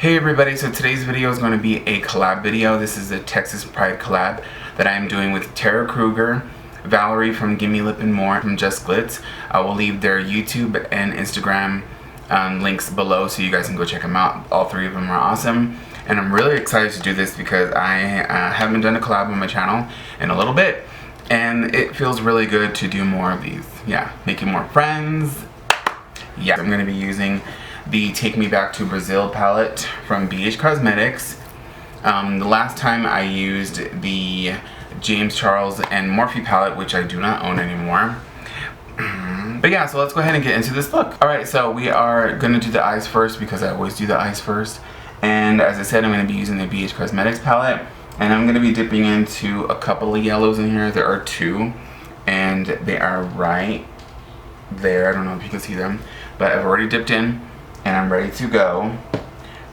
Hey everybody, so today's video is going to be a collab video. This is a Texas Pride collab that I am doing with Tara Kruger, Valerie from Gimme Lip and More from Just Glitz. I will leave their YouTube and Instagram links below so you guys can go check them out. All three of them are awesome. And I'm really excited to do this because I haven't done a collab on my channel in a little bit. And it feels really good to do more of these. Yeah, making more friends. Yeah, I'm going to be using the Take Me Back to Brazil palette from biiiiitch Cosmetics. The last time I used the James Charles and Morphe palette, which I do not own anymore. But yeah, so let's go ahead and get into this look. Alright, so we are going to do the eyes first because I always do the eyes first. And as I said, I'm going to be using the biiiiitch Cosmetics palette. And I'm going to be dipping into a couple of yellows in here. There are two. And they are right there. I don't know if you can see them. But I've already dipped in. And I'm ready to go.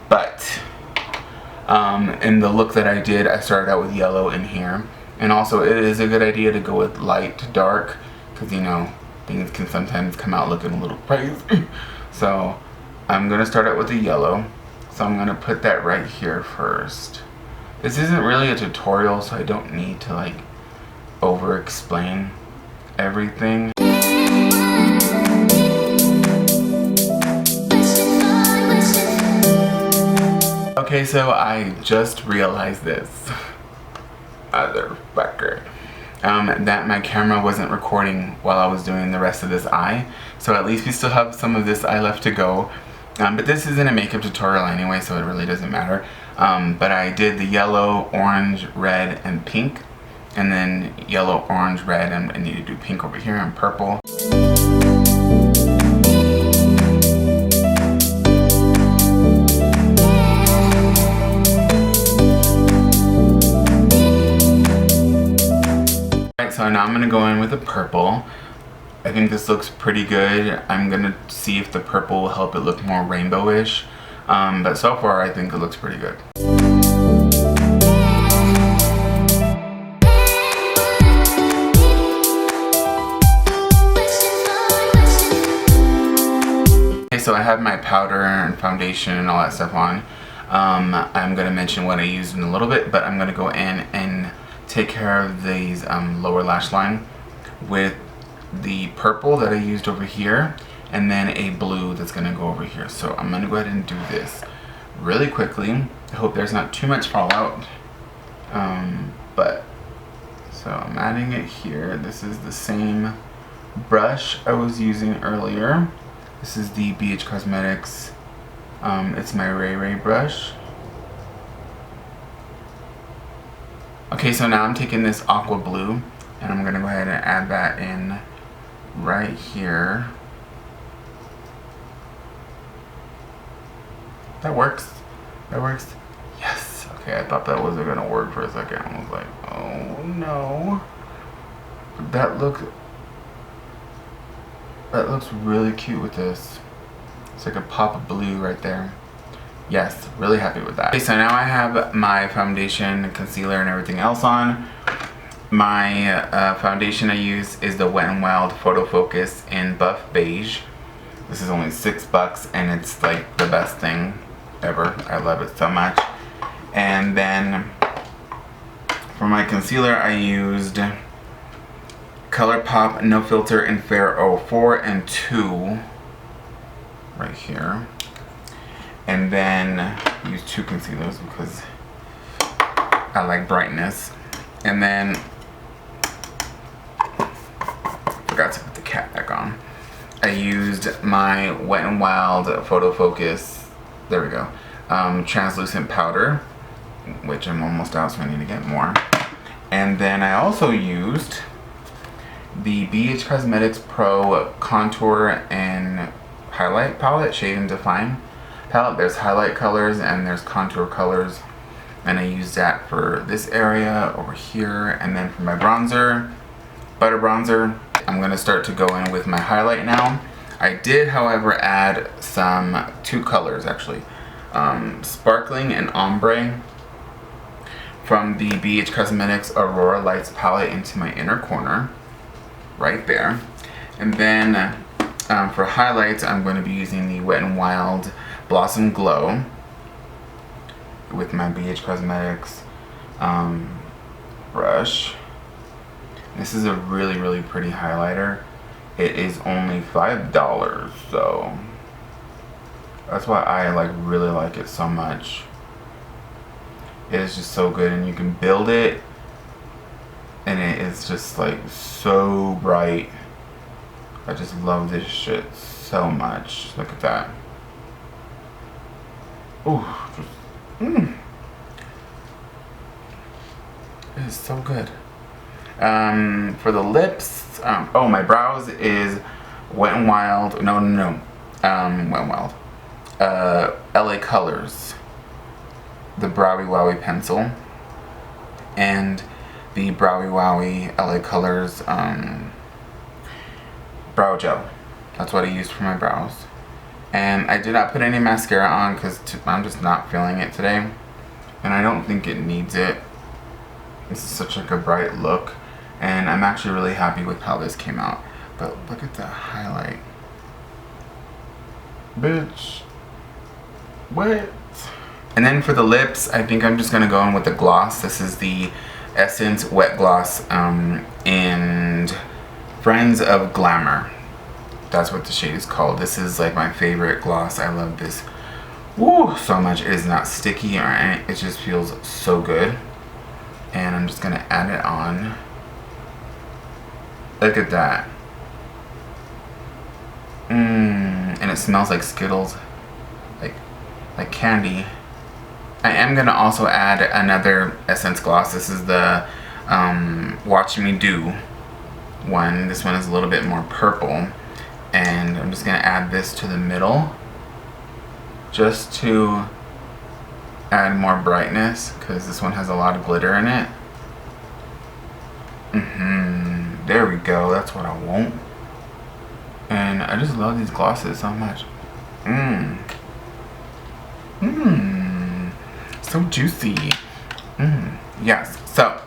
But in the look that I did, I started out with yellow in here. And also it is a good idea to go with light to dark, because you know, things can sometimes come out looking a little crazy. So I'm going to start out with the yellow. So I'm going to put that right here first. This isn't really a tutorial, so I don't need to like over explain everything. Okay, so I just realized this, motherfucker, that my camera wasn't recording while I was doing the rest of this eye. So at least we still have some of this eye left to go. But this isn't a makeup tutorial anyway, so it really doesn't matter. But I did the yellow, orange, red, and pink. And then yellow, orange, red, and I need to do pink over here and purple. So now I'm going to go in with the purple. I think this looks pretty good. I'm going to see if the purple will help it look more rainbowish. But so far I think it looks pretty good. Okay, so I have my powder and foundation and all that stuff on. I'm going to mention what I used in a little bit, but I'm going to go in and take care of these lower lash line with the purple that I used over here, and then a blue that's going to go over here. So I'm going to go ahead and do this really quickly. I hope there's not too much fallout. So I'm adding it here. This is the same brush I was using earlier. This is the biiiiitch Cosmetics. It's my Ray Ray brush. Okay, so now I'm taking this aqua blue and I'm going to go ahead and add that in right here. That works. That works. Yes. Okay, I thought that wasn't going to work for a second. I was like, oh no. That looks really cute with this. It's like a pop of blue right there. Yes, really happy with that. Okay, so now I have my foundation, concealer, and everything else on. My foundation I use is the Wet n Wild Photo Focus in Buff Beige. This is only $6 and it's like the best thing ever. I love it so much. And then for my concealer I used ColourPop No Filter in Fair 04 and 2 right here. And then use two concealers because I like brightness. And then forgot to put the cap back on. I used my Wet n Wild Photo Focus, there we go, translucent powder, which I'm almost out, so I need to get more. And then I also used the biiiiitch Cosmetics Pro Contour and Highlight Palette, Shade and Define palette. There's highlight colors and there's contour colors, and I use that for this area over here. And then for my bronzer, butter bronzer, I'm going to start to go in with my highlight now. I did however add two colors actually, Sparkling and Ombre from the biiiiitch Cosmetics Aurora Lights palette into my inner corner right there. And then for highlights I'm going to be using the Wet n Wild Blossom Glow with my biiiiitch Cosmetics brush. This is a really pretty highlighter. It is only $5, so that's why I really like it so much. It is just so good, and you can build it, and it is just like so bright. I just love this shit so much. Look at that. Ooh, it is so good. For the lips, oh, my brows is Wet n Wild. No. Wet n Wild. LA Colors, the Browy Wowie pencil, and the Browy Wowie LA Colors brow gel. That's what I used for my brows. And I did not put any mascara on because I'm just not feeling it today, and I don't think it needs it. This is such like a bright look, and I'm actually really happy with how this came out. But look at that highlight, bitch. What? And then for the lips, I think I'm just gonna go in with the gloss. This is the Essence Wet Gloss and Friends of Glamour. That's what the shade is called. This is like my favorite gloss. I love this so much. It is not sticky or anything. It just feels so good. And I'm just gonna add it on. Look at that. And it smells like Skittles, like candy. I am gonna also add another Essence gloss. This is the Watch Me Do one. This one is a little bit more purple, and I'm just gonna add this to the middle just to add more brightness, because this one has a lot of glitter in it. There we go. That's what I want. And I just love these glosses so much. So juicy. Yes. So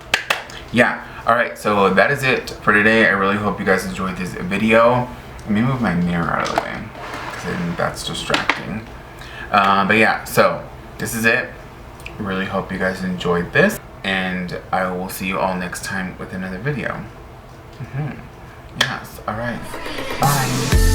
yeah. Alright, so that is it for today. I really hope you guys enjoyed this video. Let me move my mirror out of the way, because I think that's distracting. But yeah, so this is it. Really hope you guys enjoyed this, and I will see you all next time with another video. Yes. Alright. Bye.